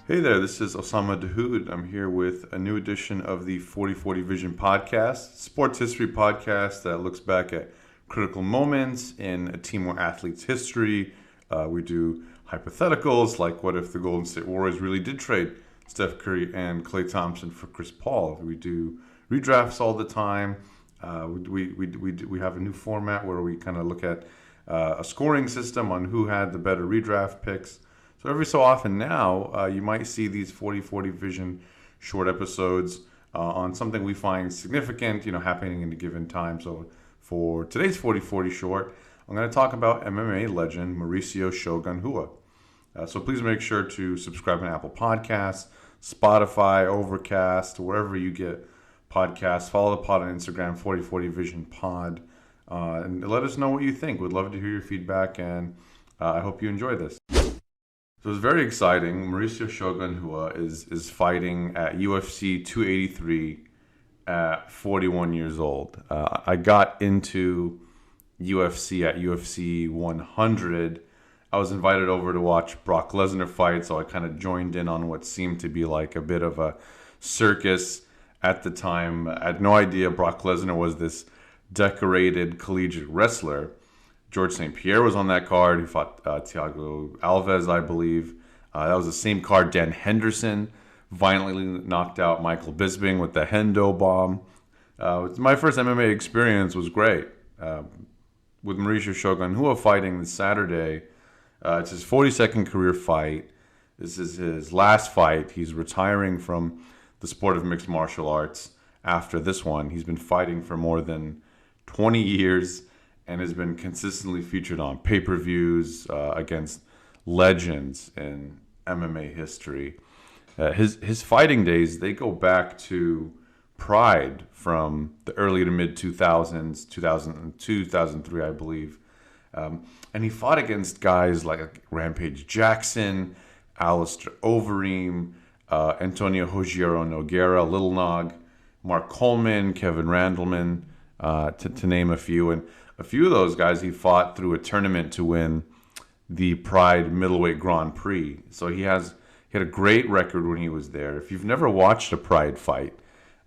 Hey there, this is Osama Dahoud. I'm here with a new edition of the 4040 Vision podcast, sports history podcast that looks back at critical moments in a team or athlete's history. We do hypotheticals like what if the Golden State Warriors really did trade Steph Curry and Klay Thompson for Chris Paul. We do redrafts all the time. We have a new format where we kind of look at a scoring system on who had the better redraft picks. So every so often now, you might see these 40-40 Vision short episodes on something we find significant, happening in a given time. So for today's 40-40 short, I'm going to talk about MMA legend Mauricio Shogun Rua. So please make sure to subscribe on Apple Podcasts, Spotify, Overcast, wherever you get podcasts. Follow the pod on Instagram, 4040 Vision Pod, and let us know what you think. We'd love to hear your feedback, and I hope you enjoy this. So it's very exciting. Mauricio Shogun Rua is fighting at UFC 283 at 41 years old. I got into UFC at UFC 100. I was invited over to watch Brock Lesnar fight, so I kind of joined in on what seemed to be like a bit of a circus at the time. I had no idea Brock Lesnar was this decorated collegiate wrestler. George St. Pierre was on that card. He fought Thiago Alves, I believe. That was the same card. Dan Henderson violently knocked out Michael Bisping with the Hendo bomb. My first MMA experience was great. With Mauricio Shogun Rua fighting this Saturday, it's his 42nd career fight. This is his last fight. He's retiring from the sport of mixed martial arts after this one. He's been fighting for more than 20 years. And has been consistently featured on pay-per-views against legends in MMA history. His fighting days, they go back to Pride from the early to mid 2000s, 2002, 2003, I believe. And he fought against guys like Rampage Jackson, Alistair Overeem, Antonio Rogério Nogueira, Little Nog, Mark Coleman, Kevin Randleman, to name a few. And a few of those guys he fought through a tournament to win the Pride Middleweight Grand Prix. So he had a great record when he was there. If you've never watched a Pride fight,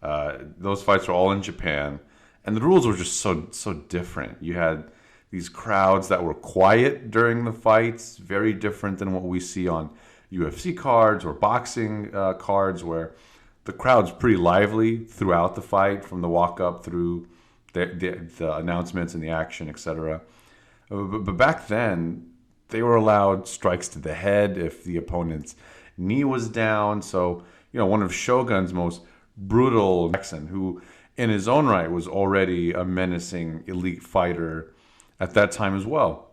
those fights were all in Japan, and the rules were just so different. You had these crowds that were quiet during the fights, very different than what we see on UFC cards or boxing cards, where the crowd's pretty lively throughout the fight, from the walk up through the announcements and the action, etc. But back then, they were allowed strikes to the head if the opponent's knee was down. So, one of Shogun's most brutal, Jackson, who in his own right was already a menacing elite fighter at that time as well.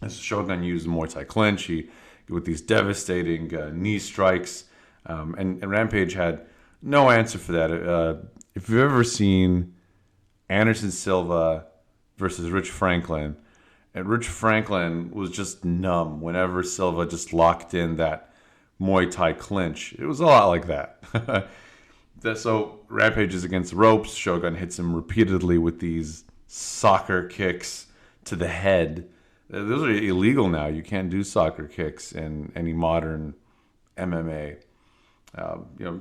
As Shogun used Muay Thai clinch, with these devastating knee strikes, and Rampage had no answer for that. If you've ever seen Anderson Silva versus Rich Franklin, and Rich Franklin was just numb whenever Silva just locked in that Muay Thai clinch. It was a lot like that. So Rampage is against the ropes. Shogun hits him repeatedly with these soccer kicks to the head. Those are illegal now. You can't do soccer kicks in any modern MMA.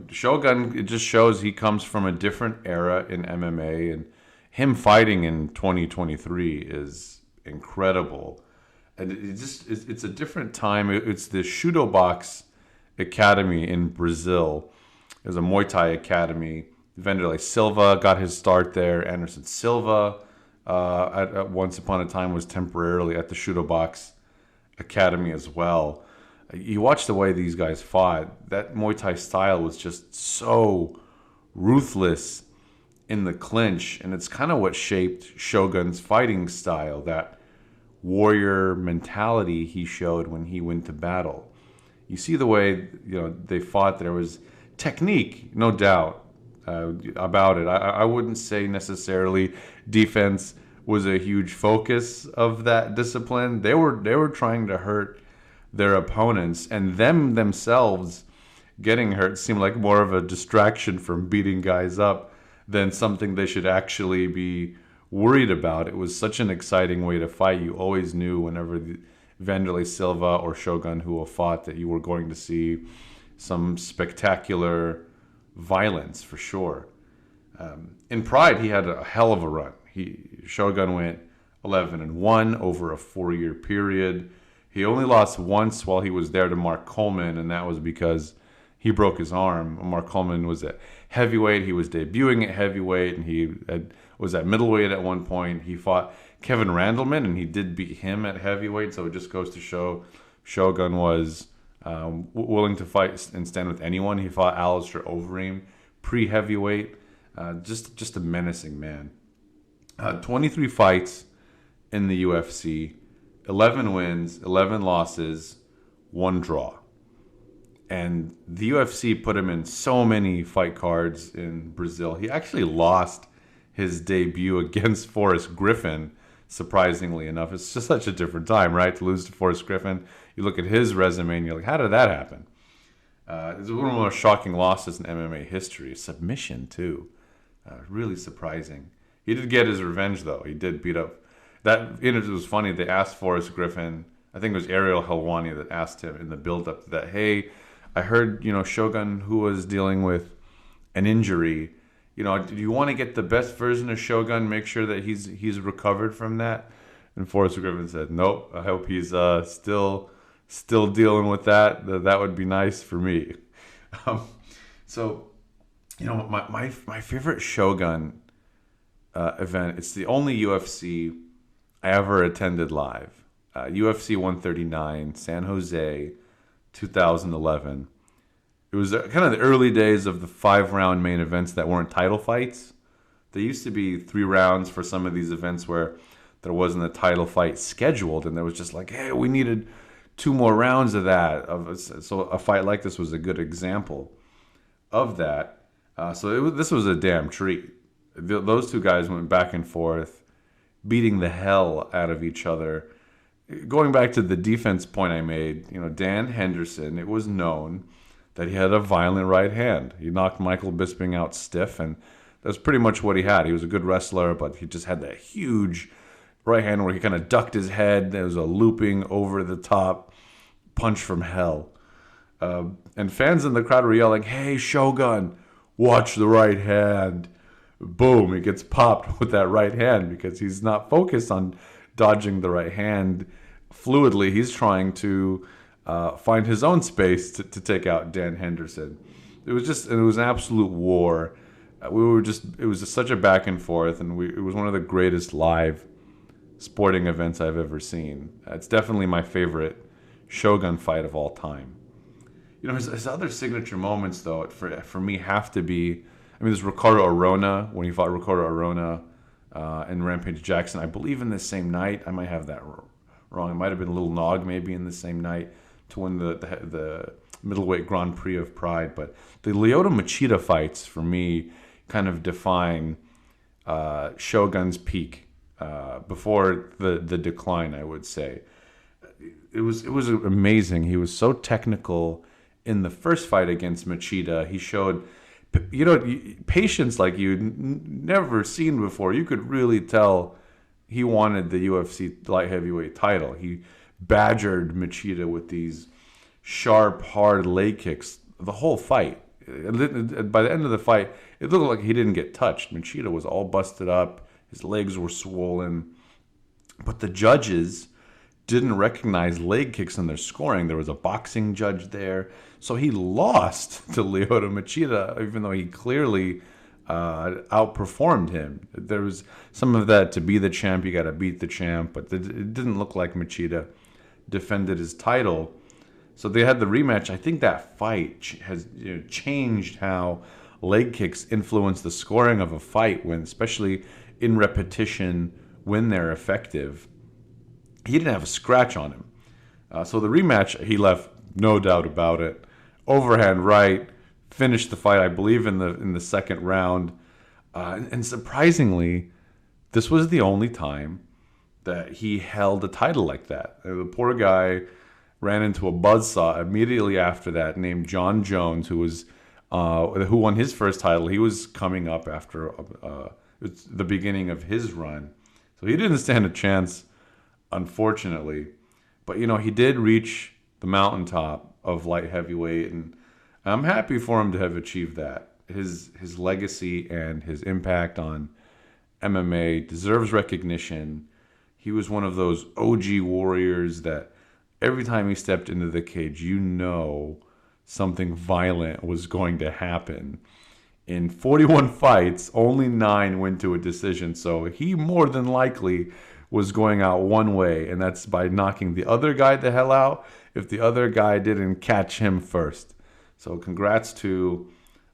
Shogun, it just shows he comes from a different era in MMA, and him fighting in 2023 is incredible. And it's a different time. It's the Shudo Box Academy in Brazil. There's a Muay Thai academy. Vanderlei Silva got his start there. Anderson Silva, at once upon a time, was temporarily at the Shudo Box Academy as well. You watch the way these guys fought. That Muay Thai style was just so ruthless in the clinch, and it's kind of what shaped Shogun's fighting style, that warrior mentality he showed when he went to battle. You see the way they fought. There was technique, no doubt, about it. I wouldn't say necessarily defense was a huge focus of that discipline. They were trying to hurt their opponents, and themselves getting hurt seemed like more of a distraction from beating guys up than something they should actually be worried about. It was such an exciting way to fight. You always knew whenever Vanderlei Silva or Shogun Rua fought that you were going to see some spectacular violence for sure. In Pride, he had a hell of a run. Shogun went 11-1 over a 4-year period. He only lost once while he was there to Mark Coleman, and that was because he broke his arm. Mark Coleman was at heavyweight. He was debuting at heavyweight, and was at middleweight at one point. He fought Kevin Randleman, and he did beat him at heavyweight. So it just goes to show Shogun was willing to fight and stand with anyone. He fought Alistair Overeem pre-heavyweight. Just a menacing man. 23 fights in the UFC, 11 wins, 11 losses, 1 draw. And the UFC put him in so many fight cards in Brazil. He actually lost his debut against Forrest Griffin, surprisingly enough. It's just such a different time, right? To lose to Forrest Griffin. You look at his resume and you're like, how did that happen? It's one of the most shocking losses in MMA history. Submission, too. Really surprising. He did get his revenge, though. He did beat up. It was funny. They asked Forrest Griffin, I think it was Ariel Helwani that asked him in the build-up to that, hey, I heard, Shogun Rua was dealing with an injury. Do you want to get the best version of Shogun, make sure that he's recovered from that? And Forrest Griffin said, nope, I hope he's still dealing with that. That would be nice for me. My favorite Shogun event, it's the only UFC I ever attended live. UFC 139, San Jose, 2011. It was kind of the early days of the 5-round main events that weren't title fights. There used to be 3 rounds for some of these events where there wasn't a title fight scheduled, and there was just like, hey, we needed 2 more rounds of that. So a fight like this was a good example of that. This was a damn treat. Those 2 guys went back and forth, beating the hell out of each other. Going back to the defense point I made, Dan Henderson, it was known that he had a violent right hand. He knocked Michael Bisping out stiff, and that's pretty much what he had. He was a good wrestler, but he just had that huge right hand where he kind of ducked his head. There was a looping over-the-top punch from hell. And fans in the crowd were yelling, hey, Shogun, watch the right hand. Boom, he gets popped with that right hand because he's not focused on dodging the right hand fluidly. He's trying to find his own space to take out Dan Henderson. It was an absolute war. It was just such a back and forth, and it was one of the greatest live sporting events I've ever seen. It's definitely my favorite Shogun fight of all time. His other signature moments, though, for me have to be, there's Ricardo Arona, when he fought Ricardo Arona and Rampage Jackson, I believe in the same night. I might have that wrong. It might have been Little Nog maybe in the same night to win the middleweight Grand Prix of Pride. But the Lyoto Machida fights, for me, kind of define Shogun's peak before the decline, I would say. It was amazing. He was so technical in the first fight against Machida. He showed patience like you'd never seen before. You could really tell he wanted the UFC light heavyweight title. He badgered Machida with these sharp, hard leg kicks the whole fight. By the end of the fight, it looked like he didn't get touched. Machida was all busted up. His legs were swollen. But the judges didn't recognize leg kicks in their scoring. There was a boxing judge there. So he lost to Lyoto Machida, even though he clearly outperformed him. There was some of that, to be the champ, you got to beat the champ. But it didn't look like Machida defended his title. So they had the rematch. I think that fight has changed how leg kicks influence the scoring of a fight, when, especially in repetition, when they're effective. He didn't have a scratch on him. So the rematch, he left, no doubt about it. Overhand right, finished the fight, I believe, in the second round. And surprisingly, this was the only time that he held a title like that. The poor guy ran into a buzzsaw immediately after that, named John Jones, who won his first title. He was coming up after the beginning of his run. So he didn't stand a chance, unfortunately. But, he did reach the mountaintop of light heavyweight. And I'm happy for him to have achieved that. His legacy and his impact on MMA deserves recognition. He was one of those OG warriors that every time he stepped into the cage, something violent was going to happen. In 41 fights, only 9 went to a decision, so he more than likely was going out one way, and that's by knocking the other guy the hell out if the other guy didn't catch him first. So congrats to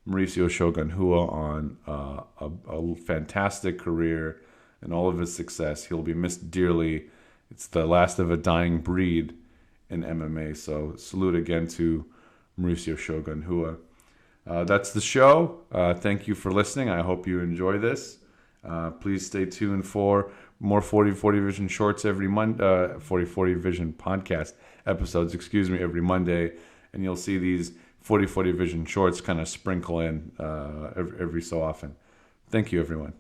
Mauricio Shogun Rua on a fantastic career and all of his success. He'll be missed dearly. It's the last of a dying breed in MMA. So salute again to Mauricio Shogun Rua. That's the show. Thank you for listening. I hope you enjoy this. Please stay tuned for more 4040 Vision shorts every Monday, 4040 Vision podcast episodes, every Monday. And you'll see these 4040 Vision shorts kind of sprinkle in every so often. Thank you, everyone.